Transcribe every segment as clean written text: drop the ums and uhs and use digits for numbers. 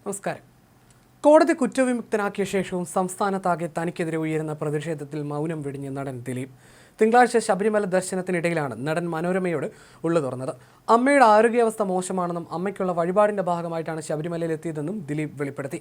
നമസ്കാരം. കോടതി കുറ്റവിമുക്തനാക്കിയ ശേഷവും സംസ്ഥാനത്താകെ തനിക്കെതിരെ ഉയരുന്ന പ്രതിഷേധത്തിൽ മൗനം വെടിഞ്ഞ നടൻ ദിലീപ്. തിങ്കളാഴ്ച ശബരിമല ദർശനത്തിനിടയിലാണ് നടൻ മനോരമയോട് ഉള്ളു തുറന്നത്. അമ്മയുടെ ആരോഗ്യാവസ്ഥ മോശമാണെന്നും അമ്മയ്ക്കുള്ള വഴിപാടിന്റെ ഭാഗമായിട്ടാണ് ശബരിമലയിൽ എത്തിയതെന്നും ദിലീപ് വെളിപ്പെടുത്തി.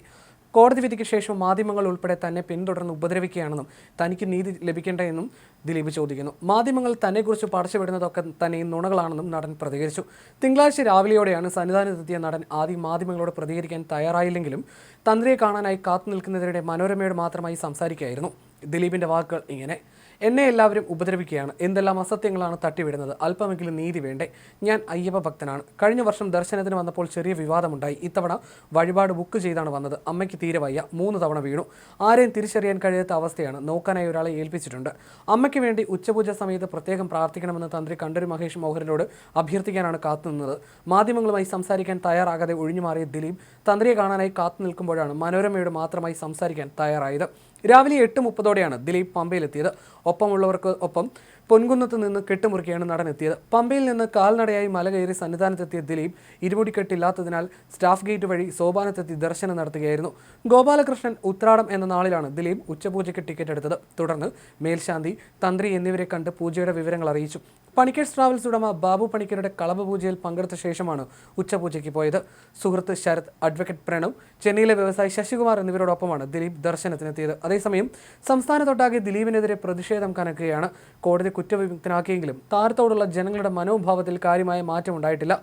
കോടതി വിധിക്ക് ശേഷം മാധ്യമങ്ങൾ ഉൾപ്പെടെ തന്നെ പിന്തുടർന്ന് ഉപദ്രവിക്കുകയാണെന്നും തനിക്ക് നീതി ലഭിക്കേണ്ടതെന്നും ദിലീപ് ചോദിക്കുന്നു. മാധ്യമങ്ങൾ തന്നെക്കുറിച്ച് പടച്ചുവിടുന്നതൊക്കെ തന്നെ നുണകളാണെന്നും നടൻ പ്രതികരിച്ചു. തിങ്കളാഴ്ച രാവിലെയോടെയാണ് സന്നിധാനത്തെത്തിയ നടൻ ആദ്യം മാധ്യമങ്ങളോട് പ്രതികരിക്കാൻ തയ്യാറായില്ലെങ്കിലും തന്ത്രിയെ കാണാനായി കാത്തുനിൽക്കുന്നതിനിടെ മനോരമയോട് മാത്രമായി സംസാരിക്കുകയായിരുന്നു. ദിലീപിന്റെ വാക്കുകൾ ഇങ്ങനെ: എന്നെ എല്ലാവരും ഉപദ്രവിക്കുകയാണ്. എന്തെല്ലാം അസത്യങ്ങളാണ് തട്ടിവിടുന്നത്. അല്പമെങ്കിലും നീതി വേണ്ടേ? ഞാൻ അയ്യപ്പ ഭക്തനാണ്. കഴിഞ്ഞ വർഷം ദർശനത്തിന് വന്നപ്പോൾ ചെറിയ വിവാദമുണ്ടായി. ഇത്തവണ വഴിപാട് ബുക്ക് ചെയ്താണ് വന്നത്. അമ്മയ്ക്ക് തീരെ വയ്യ. 3 തവണ വീണു. ആരെയും തിരിച്ചറിയാൻ കഴിയാത്ത അവസ്ഥയാണ്. നോക്കാനായി ഒരാളെ ഏൽപ്പിച്ചിട്ടുണ്ട്. അമ്മയ്ക്ക് വേണ്ടി ഉച്ചപൂജ സമയത്ത് പ്രത്യേകം പ്രാർത്ഥിക്കണമെന്ന് തന്ത്രി കണ്ഠര് മഹേഷ് മോഹനരോട് അഭ്യർത്ഥിക്കാനാണ് കാത്തുനിന്നത്. മാധ്യമങ്ങളുമായി സംസാരിക്കാൻ തയ്യാറാകാതെ ഒഴിഞ്ഞുമാറിയ ദിലീപ് തന്ത്രിയെ കാണാനായി കാത്തുനിൽക്കുമ്പോഴാണ് മനോരമയോട് മാത്രമായി സംസാരിക്കാൻ തയ്യാറായത്. രാവിലെ 8:30 ദിലീപ് പമ്പയിലെത്തിയത്. ഒപ്പമുള്ളവർക്ക് ഒപ്പം പൊൻകുന്നത്ത് നിന്ന് കെട്ടുമുറുക്കിയാണ് നടൻ എത്തിയത്. പമ്പയിൽ നിന്ന് കാൽനടയായി മല കയറി സന്നിധാനത്തെത്തിയ ദിലീപ് ഇരുമുടിക്കെട്ടില്ലാത്തതിനാൽ സ്റ്റാഫ് ഗേറ്റ് വഴി സോപാനത്തെത്തി ദർശനം നടത്തുകയായിരുന്നു. ഗോപാലകൃഷ്ണൻ ഉത്രാടം എന്ന നാളിലാണ് ദിലീപ് ഉച്ചപൂജയ്ക്ക് ടിക്കറ്റ് എടുത്തത്. തുടർന്ന് മേൽശാന്തി, തന്ത്രി എന്നിവരെ കണ്ട് പൂജയുടെ വിവരങ്ങൾ അറിയിച്ചു. പണിക്കേഴ്സ് ട്രാവൽസ് ഉടമ ബാബു പണിക്കരുടെ കളഭ പൂജയിൽ പങ്കെടുത്ത ശേഷമാണ് ഉച്ചപൂജയ്ക്ക് പോയത്. സുഹൃത്ത് ശരത്, അഡ്വക്കേറ്റ് പ്രണവ്, ചെന്നൈയിലെ വ്യവസായി ശശികുമാർ എന്നിവരോടൊപ്പമാണ് ദിലീപ് ദർശനത്തിനെത്തിയത്. അതേസമയം സംസ്ഥാനത്തൊട്ടാകെ ദിലീപിനെതിരെ പ്രതിഷേധം കനക്കുകയാണ്. കോടതി കുറ്റവിമുക്തനാക്കിയെങ്കിലും താരത്തോടുള്ള ജനങ്ങളുടെ മനോഭാവത്തിൽ കാര്യമായ മാറ്റമുണ്ടായിട്ടില്ല.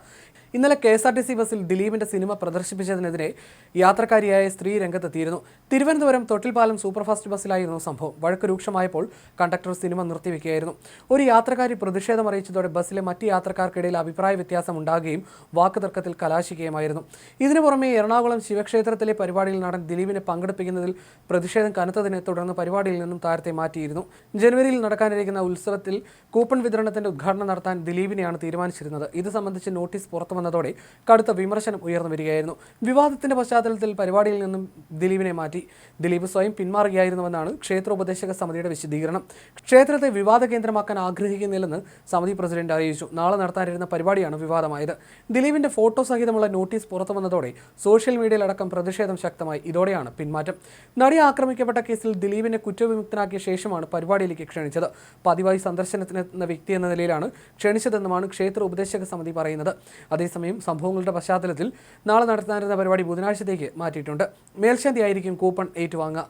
ഇന്നലെ KSRTC ബസ്സിൽ ദിലീപിന്റെ സിനിമ പ്രദർശിപ്പിച്ചതിനെതിരെ യാത്രക്കാരിയായ സ്ത്രീ രംഗത്തെത്തിയിരുന്നു. തിരുവനന്തപുരം തൊട്ടിൽപ്പാലം സൂപ്പർഫാസ്റ്റ് ബസ്സിലായിരുന്നു സംഭവം. വഴക്ക് രൂക്ഷമായപ്പോൾ കണ്ടക്ടർ സിനിമ നിർത്തിവെക്കുകയായിരുന്നു. ഒരു യാത്രക്കാരി പ്രതിഷേധം അറിയിച്ചതോടെ ബസ്സിലെ മറ്റ് യാത്രക്കാർക്കിടയിൽ അഭിപ്രായ വ്യത്യാസം ഉണ്ടാകുകയും വാക്കുതർക്കത്തിൽ കലാശിക്കുകയുമായിരുന്നു. ഇതിനു പുറമെ എറണാകുളം ശിവക്ഷേത്രത്തിലെ പരിപാടിയിൽ നടൻ ദിലീപിനെ പങ്കെടുപ്പിക്കുന്നതിൽ പ്രതിഷേധം കനത്തതിനെ തുടർന്ന് പരിപാടിയിൽ നിന്നും താരത്തെ മാറ്റിയിരുന്നു. ജനുവരിയിൽ നടക്കാനിരിക്കുന്ന ഉത്സവത്തിൽ കൂപ്പൺ വിതരണത്തിന്റെ ഉദ്ഘാടനം നടത്താൻ ദിലീപിനെയാണ് തീരുമാനിച്ചിരുന്നത്. ഇത് സംബന്ധിച്ച് നോട്ടീസ് പുറത്തു വന്നതോടെ കടുത്ത വിമർശനം ഉയർന്നു വരികയായിരുന്നു. വിവാദത്തിന്റെ പശ്ചാത്തലത്തിൽ പരിപാടിയിൽ നിന്നും ദിലീപിനെ മാറ്റി. ദിലീപ് സ്വയം പിന്മാറുകയായിരുന്നുവെന്നാണ് ക്ഷേത്ര ഉപദേശക സമിതിയുടെ വിശദീകരണം. ക്ഷേത്രത്തെ വിവാദ കേന്ദ്രമാക്കാൻ ആഗ്രഹിക്കുന്നില്ലെന്ന് സമിതി പ്രസിഡന്റ് അറിയിച്ചു. നാളെ നടത്താനിരുന്ന പരിപാടിയാണ് വിവാദമായത്. ദിലീപിന്റെ ഫോട്ടോ സഹിതമുള്ള നോട്ടീസ് പുറത്തു വന്നതോടെ സോഷ്യൽ മീഡിയയിലടക്കം പ്രതിഷേധം ശക്തമായി. ഇതോടെയാണ് പിന്മാറ്റം. നടി ആക്രമിക്കപ്പെട്ട കേസിൽ ദിലീപിനെ കുറ്റവിമുക്തനാക്കിയ ശേഷമാണ് പരിപാടിയിലേക്ക് ക്ഷണിച്ചത്. പതിവായി സന്ദർശനത്തിനെത്തുന്ന വ്യക്തി എന്ന നിലയിലാണ് ക്ഷണിച്ചതെന്നുമാണ് ക്ഷേത്ര ഉപദേശക സമിതി പറയുന്നത്. അതേസമയം സംഭവങ്ങളുടെ പശ്ചാത്തലത്തിൽ നാളെ നടത്താനിരുന്ന പരിപാടി ബുധനാഴ്ചത്തേക്ക് മാറ്റിയിട്ടുണ്ട്. മേൽശാന്തിയായിരിക്കും കൂപ്പൺ ഏറ്റുവാങ്ങുക.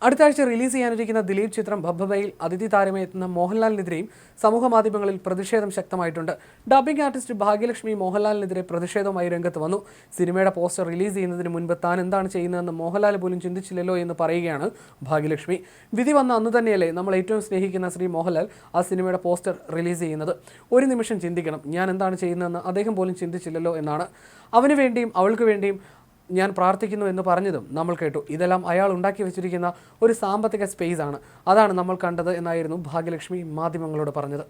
അടുത്ത ആഴ്ച റിലീസ് ചെയ്യാനിരിക്കുന്ന ദിലീപ് ചിത്രം ഭബ്ബയിൽ അതിഥി താരമായി എത്തുന്ന മോഹൻലാലിനെതിരെയും സമൂഹ മാധ്യമങ്ങളിൽ പ്രതിഷേധം ശക്തമായിട്ടുണ്ട്. ഡബ്ബിംഗ് ആർട്ടിസ്റ്റ് ഭാഗ്യലക്ഷ്മി മോഹൻലാലിനെതിരെ പ്രതിഷേധവുമായി രംഗത്ത് വന്നു. സിനിമയുടെ പോസ്റ്റർ റിലീസ് ചെയ്യുന്നതിന് മുൻപ് താൻ എന്താണ് ചെയ്യുന്നതെന്ന് മോഹൻലാൽ പോലും ചിന്തിച്ചില്ലല്ലോ എന്ന് പറയുകയാണ് ഭാഗ്യലക്ഷ്മി. വിധി വന്ന അന്ന് തന്നെയല്ലേ നമ്മൾ ഏറ്റവും സ്നേഹിക്കുന്ന ശ്രീ മോഹൻലാൽ ആ സിനിമയുടെ പോസ്റ്റർ റിലീസ് ചെയ്യുന്നത്? ഒരു നിമിഷം ചിന്തിക്കണം, ഞാൻ എന്താണ് ചെയ്യുന്നതെന്ന് അദ്ദേഹം പോലും ചിന്തിച്ചില്ലല്ലോ എന്നാണ്. അവന് വേണ്ടിയും അവൾക്ക് വേണ്ടിയും ഞാൻ പ്രാർത്ഥിക്കുന്നു എന്ന് പറഞ്ഞതും നമ്മൾ കേട്ടു. ഇതെല്ലാം അയാൾ ഉണ്ടാക്കി വെച്ചിരിക്കുന്ന ഒരു സാമ്പത്തിക സ്പേസ് ആണ്. അതാണ് നമ്മൾ കണ്ടത് എന്നായിരുന്നു ഭാഗ്യലക്ഷ്മി മാധ്യമങ്ങളോട് പറഞ്ഞത്.